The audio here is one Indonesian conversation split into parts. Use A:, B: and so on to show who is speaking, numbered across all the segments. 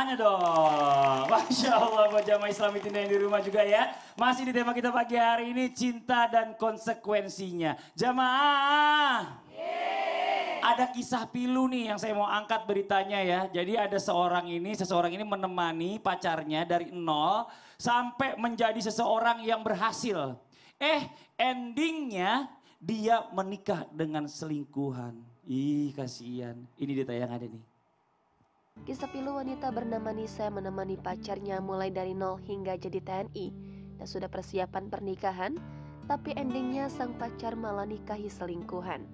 A: tangannya dong. Masya Allah buat jamaah Islami yang di rumah juga ya. Masih di tema kita pagi hari ini cinta dan konsekuensinya. Jamaah. Ada kisah pilu nih yang saya mau angkat beritanya ya. Jadi ada seseorang ini menemani pacarnya dari nol sampai menjadi seseorang yang berhasil. Endingnya dia menikah dengan selingkuhan. Ih kasihan. Ini dia tayangannya nih.
B: Kisah pilu wanita bernama Nisa menemani pacarnya mulai dari nol hingga jadi TNI dan sudah persiapan pernikahan, tapi endingnya sang pacar malah nikahi selingkuhan.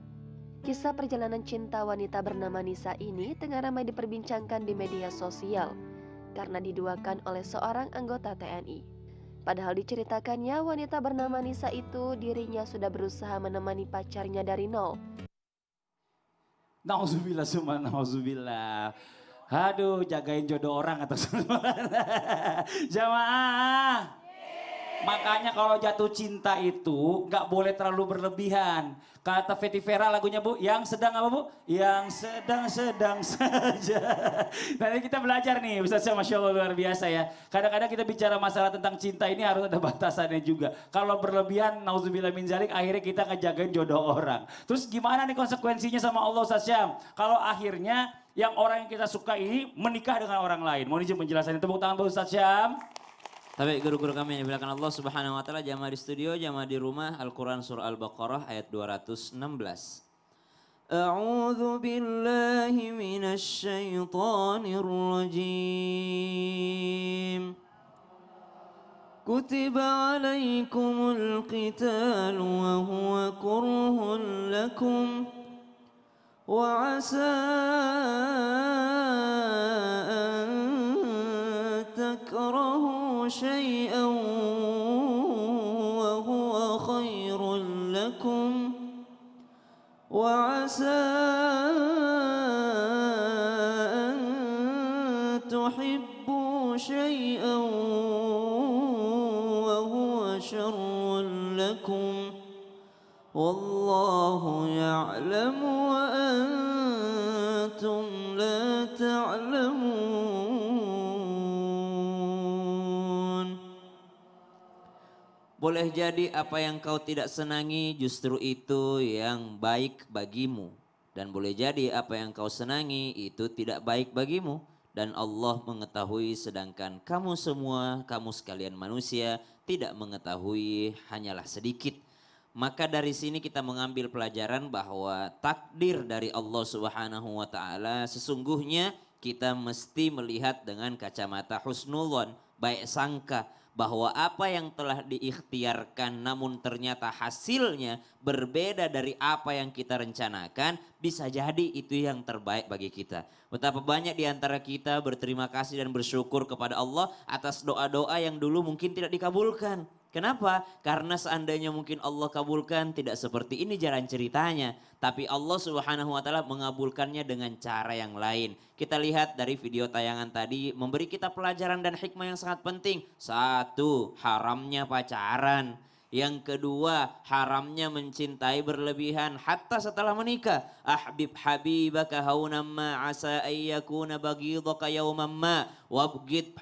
B: Kisah perjalanan cinta wanita bernama Nisa ini tengah ramai diperbincangkan di media sosial karena diduakan oleh seorang anggota TNI. Padahal diceritakannya wanita bernama Nisa itu dirinya sudah berusaha menemani pacarnya dari nol.
A: Nauzubillah summa nauzubillah. Aduh, jagain jodoh orang atau jamaah. Makanya kalau jatuh cinta itu nggak boleh terlalu berlebihan. Kata Fetty Vera lagunya Bu, yang sedang apa Bu? Yang sedang-sedang saja. Nanti kita belajar nih, Ustaz Syah, Masya Allah luar biasa ya. Kadang-kadang kita bicara masalah tentang cinta ini harus ada batasannya juga. Kalau berlebihan, nauzubillah min zalik, akhirnya kita ngejagain jodoh orang. Terus gimana nih konsekuensinya sama Allah Ustaz Syah? Kalau akhirnya yang orang yang kita suka ini menikah dengan orang lain. Mohon izin penjelasannya. Tepuk tangan buat Ustaz Syam.
C: Tapi guru-guru kami yang dimuliakan Allah Subhanahu wa taala, jamaah di studio, jamaah di rumah, Al-Qur'an surah Al-Baqarah ayat 216. A'udzu billahi minasy syaithanir rajim. Kutiba 'alaikumul qitalu wa huwa kurhun lakum. وعسى أن تكرهوا شيئا وهو خير لكم وعسى أن تحبوا شيئا وهو شر لكم والله يعلم وأنتم لا تعلمون. Boleh jadi apa yang kau tidak senangi justru itu yang baik bagimu. Dan boleh jadi apa yang kau senangi itu tidak baik bagimu. Dan Allah mengetahui sedangkan kamu semua, kamu sekalian manusia tidak mengetahui hanyalah sedikit. Maka dari sini kita mengambil pelajaran bahwa takdir dari Allah Subhanahu wa taala sesungguhnya kita mesti melihat dengan kacamata husnudzon, baik sangka bahwa apa yang telah diikhtiarkan namun ternyata hasilnya berbeda dari apa yang kita rencanakan, bisa jadi itu yang terbaik bagi kita. Betapa banyak di antara kita berterima kasih dan bersyukur kepada Allah atas doa-doa yang dulu mungkin tidak dikabulkan. Kenapa? Karena seandainya mungkin Allah kabulkan tidak seperti ini jalan ceritanya. Tapi Allah Subhanahu wa taala mengabulkannya dengan cara yang lain. Kita lihat dari video tayangan tadi memberi kita pelajaran dan hikmah yang sangat penting. Satu, haramnya pacaran. Yang kedua, haramnya mencintai berlebihan hatta setelah menikah. Ahbib habibaka haunam ma asa ayyakuna baghidaka yawman ma wabghid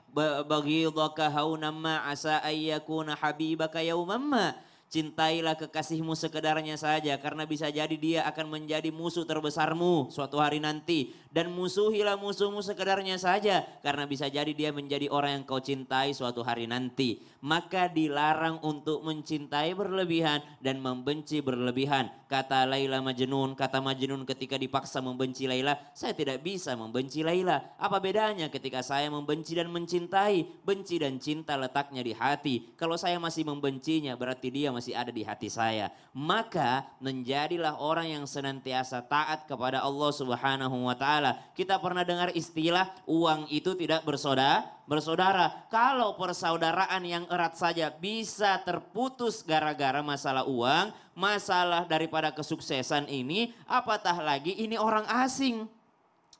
C: baghidaka haunam ma asa ayyakuna habibaka yawman ma. Cintailah kekasihmu sekedarnya saja karena bisa jadi dia akan menjadi musuh terbesarmu suatu hari nanti. Dan musuhilah musuhmu sekedarnya saja karena bisa jadi dia menjadi orang yang kau cintai suatu hari nanti. Maka dilarang untuk mencintai berlebihan dan membenci berlebihan. Kata Laila Majnun, kata Majnun ketika dipaksa membenci Laila, saya tidak bisa membenci Laila. Apa bedanya ketika saya membenci dan mencintai? Benci dan cinta letaknya di hati. Kalau saya masih membencinya berarti dia masih ada di hati saya. Maka menjadilah orang yang senantiasa taat kepada Allah Subhanahu wa taala. Kita pernah dengar istilah uang itu tidak bersaudara. Kalau persaudaraan yang erat saja bisa terputus gara-gara masalah uang, masalah daripada kesuksesan ini, apatah lagi ini orang asing.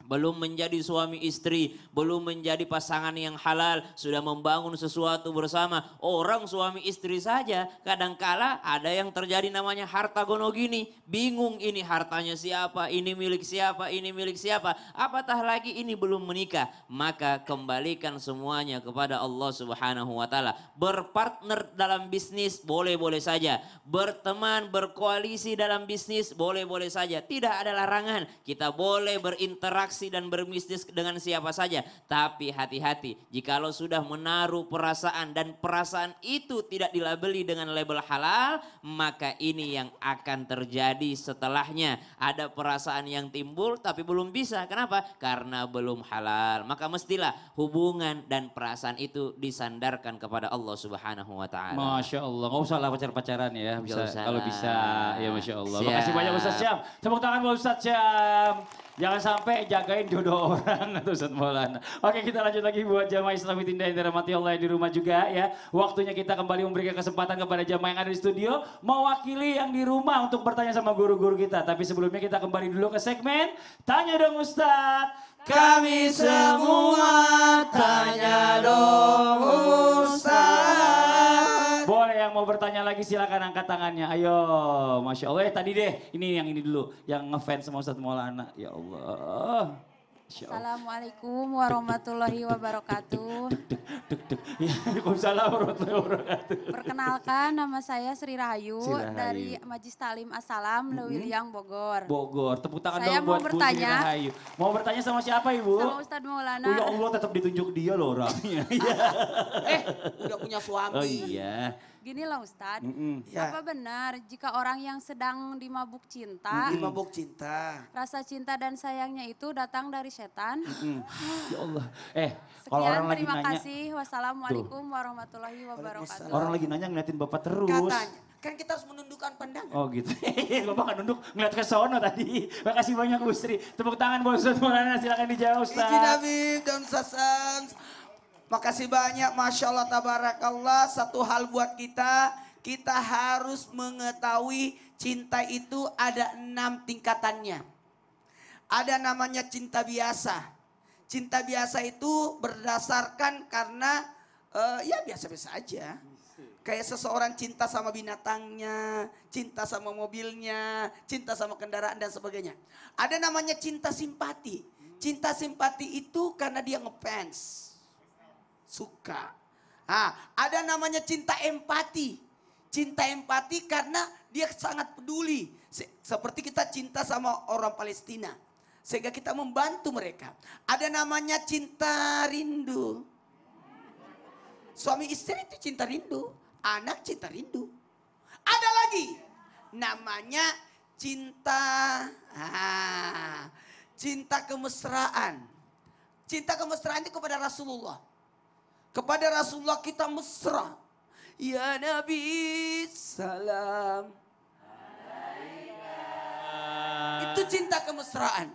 C: belum menjadi suami istri, belum menjadi pasangan yang halal, sudah membangun sesuatu bersama. Orang suami istri saja kadangkala ada yang terjadi namanya harta gono gini. Bingung ini hartanya siapa, ini milik siapa, ini milik siapa. Apatah lagi ini belum menikah. Maka kembalikan semuanya kepada Allah Subhanahu wa taala. Berpartner dalam bisnis boleh-boleh saja. Berteman, berkoalisi dalam bisnis boleh-boleh saja. Tidak ada larangan. Kita boleh berinteraksi dan berbisnis dengan siapa saja. Tapi hati-hati, jikalau sudah menaruh perasaan dan perasaan itu tidak dilabeli dengan label halal, maka ini yang akan terjadi setelahnya. Ada perasaan yang timbul tapi belum bisa. Kenapa? Karena belum halal. Maka mestilah hubungan dan perasaan itu disandarkan kepada Allah Subhanahu wa taala.
A: Masya Allah, nggak usah lah pacar-pacaran ya, bisa,
C: Nggak usah
A: kalau
C: lah.
A: bisa, ya Masya Allah.
C: Siap.
A: Makasih banyak Ustaz Syam, tepuk tangan buat Ustaz Syam. Jangan sampai jagain jodoh orang atau Ustaz Maulana. Oke, kita lanjut lagi buat jamaah Islami Tinda yang dirahmati Allah yang di rumah juga ya. Waktunya kita kembali memberikan kesempatan kepada jamaah yang ada di studio, mewakili yang di rumah untuk bertanya sama guru-guru kita. Tapi sebelumnya kita kembali dulu ke segmen Tanya Dong Ustaz.
D: Kami semua tanya dong Ustaz.
A: Boleh yang mau bertanya lagi silakan angkat tangannya. Ayo, Masya Allah. Tadi deh, ini yang ini dulu. Yang ngefans sama Ustadz Maulana. Ya Allah. Masya Allah.
E: Assalamualaikum warahmatullahi wabarakatuh.
A: Dek. Ya, Waalaikumsalam warahmatullahi wabarakatuh.
E: Perkenalkan, nama saya Sri Rahayu,
A: Sri Rahayu.
E: dari Majlis Talim Assalam, Lewiliang, Bogor.
A: Bogor, tepuk tangan
E: Saya
A: dong
E: mau
A: buat Bu Sri
E: bertanya.
A: Rahayu. Mau bertanya sama siapa Ibu?
E: Sama Ustadz Maulana.
A: Oh ya Allah, tetap ditunjuk dia loh orangnya. Iya.
D: Udah punya suami.
A: Oh iya.
E: Gini loh Ustadz,
D: Ya.
E: apa benar jika orang yang sedang dimabuk cinta,
D: Di mabuk cinta.
E: rasa cinta dan sayangnya itu datang dari setan?
A: Ya Allah. Kalau
E: Sekian,
A: orang lagi
E: terima
A: nanya,
E: kasih. Wassalamualaikum warahmatullahi wabarakatuh.
A: orang lagi nanya ngeliatin Bapak terus.
D: Katanya. Kan kita harus menundukkan pandangan.
A: Oh gitu. Bapak nggak nunduk ngeliat ke sono tadi. Makasih banyak Bu Sri. Tepuk tangan buat Ustadz Maulana, silakan dijawab Ustaz.
D: Izin Habib dan Sasan. Makasih banyak, Masya Allah, Tabarakallah. Satu hal buat kita harus mengetahui cinta itu ada 6 tingkatannya. Ada namanya cinta biasa. Cinta biasa itu berdasarkan karena ya biasa-biasa aja. Kayak seseorang cinta sama binatangnya, cinta sama mobilnya, cinta sama kendaraan dan sebagainya. Ada namanya cinta simpati. Cinta simpati itu karena dia ngefans. Suka. Ada namanya cinta empati. Cinta empati karena dia sangat peduli. Seperti kita cinta sama orang Palestina. Sehingga kita membantu mereka. Ada namanya cinta rindu. Suami istri itu cinta rindu. Anak cinta rindu. Ada lagi. Namanya cinta. Cinta kemesraan. Cinta kemesraan itu kepada Rasulullah. Kepada Rasulullah kita mesra. Ya Nabi salam. Itu cinta kemesraan.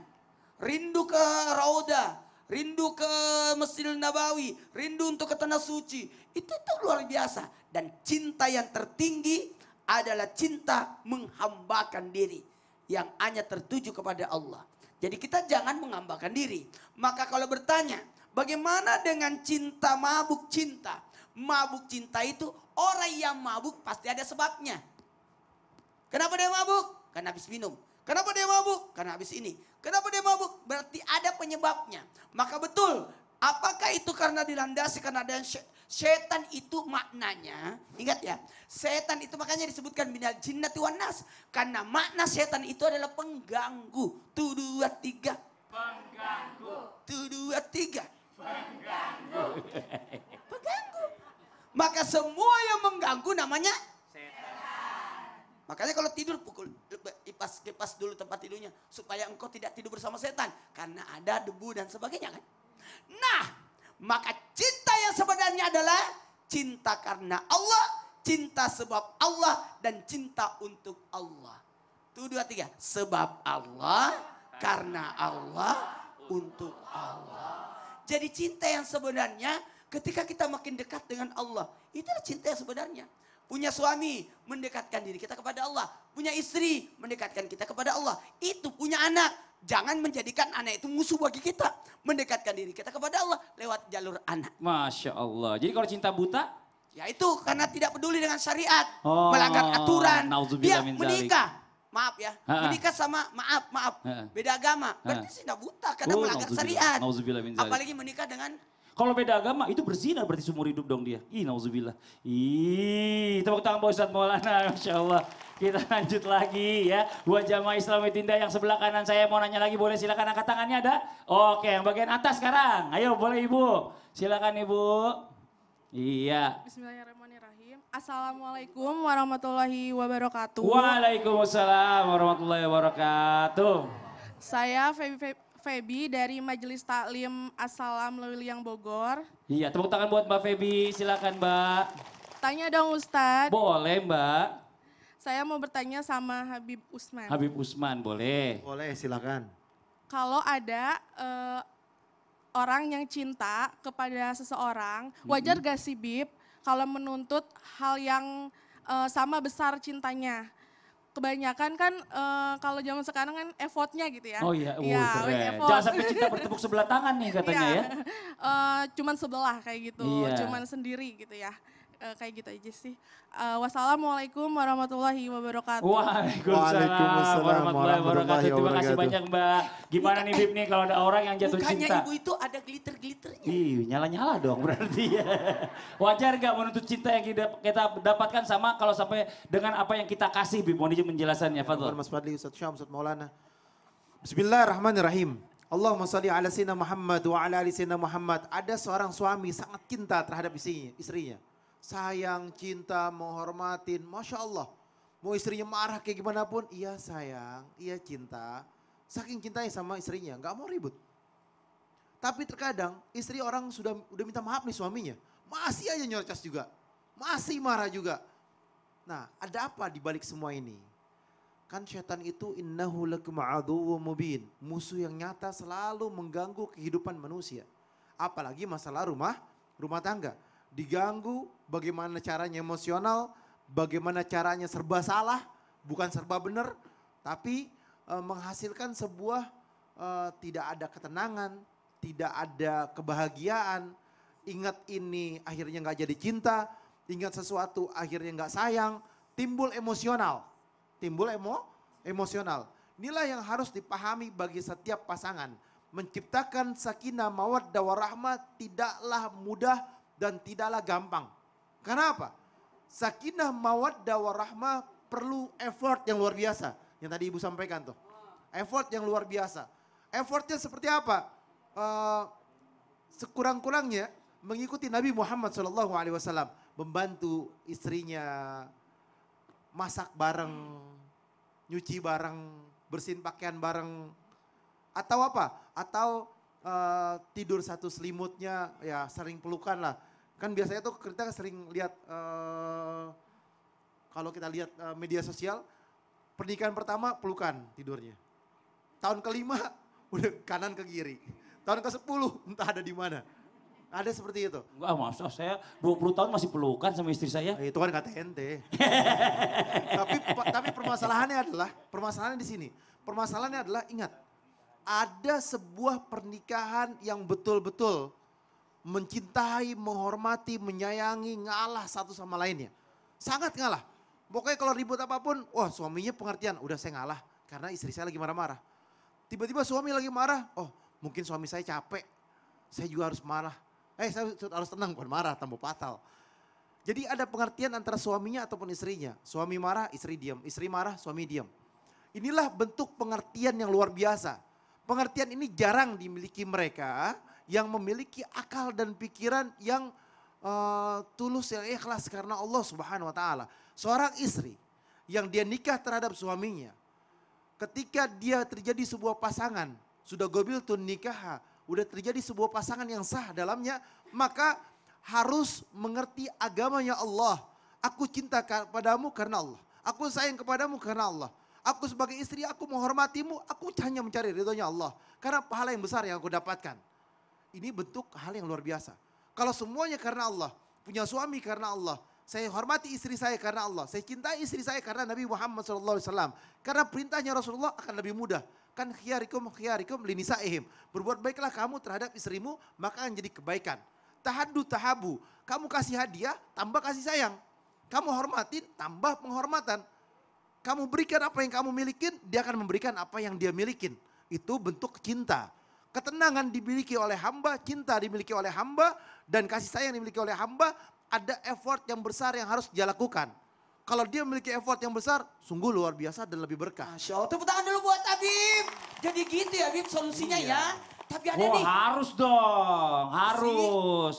D: Rindu ke Raudah. Rindu ke Masjidil Nabawi. Rindu untuk ke Tanah Suci. Itu luar biasa. Dan cinta yang tertinggi adalah cinta menghambakan diri. Yang hanya tertuju kepada Allah. Jadi kita jangan menghambakan diri. Maka kalau bertanya, bagaimana dengan cinta mabuk cinta? Mabuk cinta itu orang yang mabuk pasti ada sebabnya. Kenapa dia mabuk? Karena habis minum. Kenapa dia mabuk? Karena habis ini. Kenapa dia mabuk? Berarti ada penyebabnya. Maka betul, apakah itu karena dilandasi karena ada setan itu maknanya. Ingat ya, setan itu makanya disebutkan minal jinnati wan nas. Karena makna setan itu adalah pengganggu. 1, 2, 3. Pengganggu. 1, 2, 3. Pengganggu. Maka semua yang mengganggu namanya setan. Makanya kalau tidur pukul kipas dulu tempat tidurnya supaya engkau tidak tidur bersama setan karena ada debu dan sebagainya kan. Nah, maka cinta yang sebenarnya adalah cinta karena Allah, cinta sebab Allah dan cinta untuk Allah. 1, 2, 3. Sebab Allah, karena Allah, untuk Allah. Jadi cinta yang sebenarnya ketika kita makin dekat dengan Allah, itulah cinta yang sebenarnya. Punya suami, mendekatkan diri kita kepada Allah. Punya istri, mendekatkan kita kepada Allah. Itu punya anak. Jangan menjadikan anak itu musuh bagi kita. Mendekatkan diri kita kepada Allah lewat jalur anak.
A: Masya Allah. Jadi kalau cinta buta?
D: Ya itu karena tidak peduli dengan syariat.
A: Oh,
D: melanggar aturan.
A: nauzubillah
D: Dia
A: min dzalik.
D: menikah. Maaf ya.
A: Ha-ha.
D: Menikah sama, maaf.
A: Ha-ha.
D: Beda agama. Berarti sih tidak buta karena melanggar syariat.
A: Nauzubillah min dzalik.
D: Apalagi menikah dengan
A: Kalau beda agama itu berzina berarti seumur hidup dong dia. Ih nauzubillah. Ih tepuk tangan buat Ustadz Maulana. Masya Allah. Kita lanjut lagi ya. Buat jamaah Islami Tinda yang sebelah kanan saya mau nanya lagi boleh silakan angkat tangannya ada? Oke yang bagian atas sekarang. Ayo boleh ibu. Silakan ibu. Iya.
F: Bismillahirrahmanirrahim. Assalamualaikum warahmatullahi wabarakatuh.
A: Waalaikumsalam warahmatullahi wabarakatuh.
F: Saya Feby dari Majelis Taklim Assalam Lewiliang Bogor.
A: Iya tepuk tangan buat Mbak Feby. Silakan Mbak.
F: Tanya dong Ustadz,
A: Boleh Mbak.
F: saya mau bertanya sama Habib Usman.
A: Habib Usman boleh.
G: Boleh, silakan.
F: Kalau ada orang yang cinta kepada seseorang, wajar gak sih Bib kalau menuntut hal yang sama besar cintanya? Kebanyakan kan kalau zaman sekarang kan effortnya gitu ya.
A: Oh iya, keren.
F: effort.
A: Jangan sampai cinta bertepuk sebelah tangan nih katanya
F: Iya.
A: ya.
F: Cuman sebelah kayak gitu,
A: Iya.
F: cuman sendiri gitu ya. Kayak gitu aja sih. Wassalamualaikum warahmatullahi wabarakatuh.
A: Waalaikumsalam warahmatullahi wabarakatuh. Terima kasih banyak Mbak. Gimana nih Bib nih kalau ada orang yang jatuh
D: mukanya
A: cinta?
D: ibu itu ada glitter-glitternya.
A: Ih, nyala-nyala dong berarti ya. Wajar gak menuntut cinta yang kita dapatkan sama kalau sampai dengan apa yang kita kasih Bib? Mohon izin penjelasannya, Fadl.
G: Mas Fadli, Ustaz Syam, Ustaz Maulana. Bismillahirrahmanirrahim. Allahumma salli ala sayyidina Muhammad wa ala ali sayyidina Muhammad. Ada seorang suami sangat cinta terhadap istrinya. Sayang, cinta, menghormatin, Masya Allah. Mau istrinya marah kayak gimana pun, iya sayang, iya cinta. Saking cintanya sama istrinya, gak mau ribut. Tapi terkadang istri orang udah minta maaf nih suaminya. Masih aja nyerocos juga, masih marah juga. Nah ada apa di balik semua ini? Kan setan itu innahu lakum aduwwum mubin. Musuh yang nyata selalu mengganggu kehidupan manusia. Apalagi masalah rumah tangga. Diganggu bagaimana caranya emosional, bagaimana caranya serba salah, bukan serba benar, tapi menghasilkan sebuah tidak ada ketenangan, tidak ada kebahagiaan. Ingat ini akhirnya nggak jadi cinta, ingat sesuatu akhirnya nggak sayang, timbul emosional, emosional. Inilah yang harus dipahami bagi setiap pasangan. Menciptakan sakinah mawaddah warahmah tidaklah mudah dan tidaklah gampang. Kenapa? Sakinah mawaddah warahmah perlu effort yang luar biasa. Yang tadi ibu sampaikan tuh. Effort yang luar biasa. Effortnya seperti apa? Sekurang-kurangnya mengikuti Nabi Muhammad SAW. Membantu istrinya masak bareng, nyuci bareng, bersihin pakaian bareng. Atau apa? Atau tidur satu selimutnya, ya sering pelukan lah. Kan biasanya tuh kita sering lihat, kalau kita lihat media sosial, pernikahan pertama pelukan tidurnya. Tahun kelima udah kanan ke kiri. Tahun ke-10 entah ada di mana. Ada seperti itu.
A: Wah maaf saya 20 tahun masih pelukan sama istri saya.
G: Itu kan kata ente. tapi permasalahannya di sini. Permasalahannya adalah ingat, ada sebuah pernikahan yang betul-betul mencintai, menghormati, menyayangi, ngalah satu sama lainnya. Sangat ngalah. Pokoknya kalau ribut apapun, wah suaminya pengertian, udah saya ngalah karena istri saya lagi marah-marah. Tiba-tiba suami lagi marah, oh mungkin suami saya capek, saya juga harus marah. Saya harus tenang, bukan marah, tambah fatal. Jadi ada pengertian antara suaminya ataupun istrinya. Suami marah, istri diam. Istri marah, suami diam. Inilah bentuk pengertian yang luar biasa. Pengertian ini jarang dimiliki mereka yang memiliki akal dan pikiran yang tulus, yang ikhlas karena Allah Subhanahu wa taala. Seorang istri yang dia nikah terhadap suaminya, ketika dia terjadi sebuah pasangan, sudah gobiltun nikah, udah terjadi sebuah pasangan yang sah dalamnya, maka harus mengerti agamanya Allah. Aku cinta kepadamu karena Allah. Aku sayang kepadamu karena Allah. Aku sebagai istri, aku menghormatimu, aku hanya mencari ridhonya Allah. Karena pahala yang besar yang aku dapatkan. Ini bentuk hal yang luar biasa. Kalau semuanya karena Allah, punya suami karena Allah, Saya hormati istri saya karena Allah. Saya cintai istri saya karena Nabi Muhammad SAW. Karena perintahnya Rasulullah akan lebih mudah. Kan khiyarikum linisaihim. Berbuat baiklah kamu terhadap istrimu, maka akan jadi kebaikan. Tahaddu tahabu. Kamu kasih hadiah, tambah kasih sayang. Kamu hormatin, tambah penghormatan. Kamu berikan apa yang kamu milikin, dia akan memberikan apa yang dia milikin. Itu bentuk cinta. Ketenangan dimiliki oleh hamba, cinta dimiliki oleh hamba, dan kasih sayang dimiliki oleh hamba, ada effort yang besar yang harus dia lakukan. Kalau dia memiliki effort yang besar, sungguh luar biasa dan lebih berkah.
D: Masya Allah, tepuk tangan dulu buat Habib. Jadi gitu ya Habib solusinya ya. Tapi ada
A: Oh
D: nih.
A: harus dong, harus.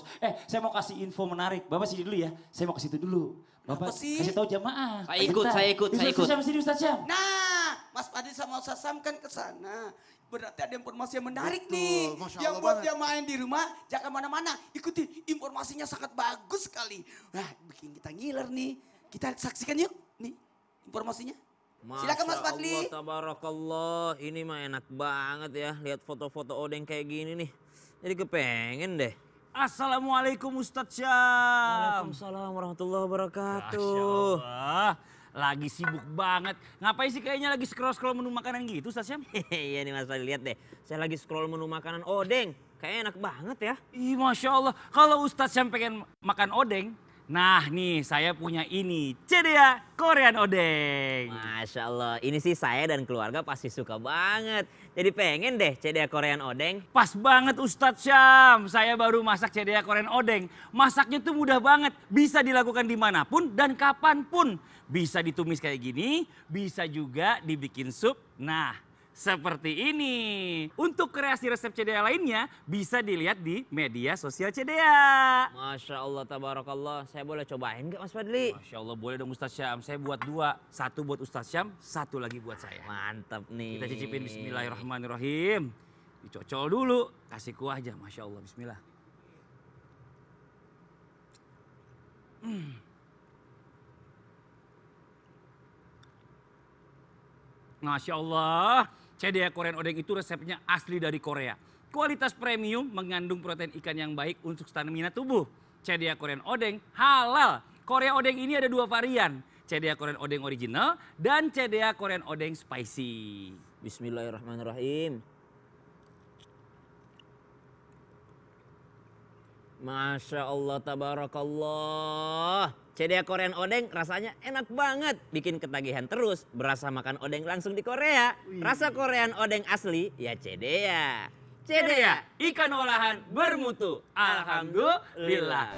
A: Saya mau kasih info menarik. Bapak sini dulu ya, saya mau kasih itu dulu. Bapak
D: Apa sih?
A: kasih tahu jamaah.
C: Saya ikut, saya ikut, saya ikut.
A: Ustaz Syam, sini Ustaz Syam.
D: Nah, Mas Fadli sama Ustaz Sam kan ke sana. Berarti ada informasi yang menarik
G: Betul,
D: nih.
G: Masya
D: Yang
G: Allah
D: buat
G: banget.
D: dia main di rumah, jangan mana-mana. Ikuti, informasinya sangat bagus sekali. Nah, bikin kita ngiler nih. Kita saksikan yuk nih informasinya. Silakan Mas Fadli.
C: Allah, tabarakallah. Ini mah enak banget ya. Lihat foto-foto Odeng kayak gini nih. Jadi kepengen deh.
A: Assalamualaikum Ustaz Syam.
C: Waalaikumsalam warahmatullahi wabarakatuh.
A: Masya Allah, lagi sibuk banget. Ngapain sih kayaknya lagi scroll-scroll menu makanan gitu Ustaz Syam?
C: Iya nih Mas Fadli, lihat deh. Saya lagi scroll menu makanan Odeng. Kayaknya enak banget ya.
A: Ih Masya Allah, kalau Ustaz Syam pengen makan odeng, nah nih saya punya ini, Cedea Korean Odeng.
C: Masya Allah, ini sih saya dan keluarga pasti suka banget. Jadi pengen deh Cedea Korean Odeng.
A: Pas banget Ustadz Syam, saya baru masak Cedea Korean Odeng. Masaknya tuh mudah banget, bisa dilakukan dimanapun dan kapanpun. Bisa ditumis kayak gini, bisa juga dibikin sup. Nah, seperti ini. Untuk kreasi resep Cedea lainnya bisa dilihat di media sosial Cedea.
C: Masya Allah, tabarakallah. Saya boleh cobain gak Mas Fadli?
A: Masya Allah boleh dong Ustadz Syam, saya buat 2. 1 buat Ustadz Syam, 1 lagi buat saya.
C: Mantap nih.
A: Kita cicipin bismillahirrahmanirrahim. Dicocol dulu, kasih kuah aja. Masya Allah, bismillah. Masya Allah, Cedea Korean Odeng itu resepnya asli dari Korea. Kualitas premium, mengandung protein ikan yang baik untuk stamina tubuh. Cedea Korean Odeng halal. Korea Odeng ini ada 2 varian. Cedea Korean Odeng original dan Cedea Korean Odeng spicy.
C: Bismillahirrahmanirrahim. Masya Allah, tabarakallah. Cedea Korean Odeng rasanya enak banget. Bikin ketagihan terus. Berasa makan odeng langsung di Korea. Rasa Korean Odeng asli ya Cedea.
A: Cedea, ikan olahan bermutu. Alhamdulillah.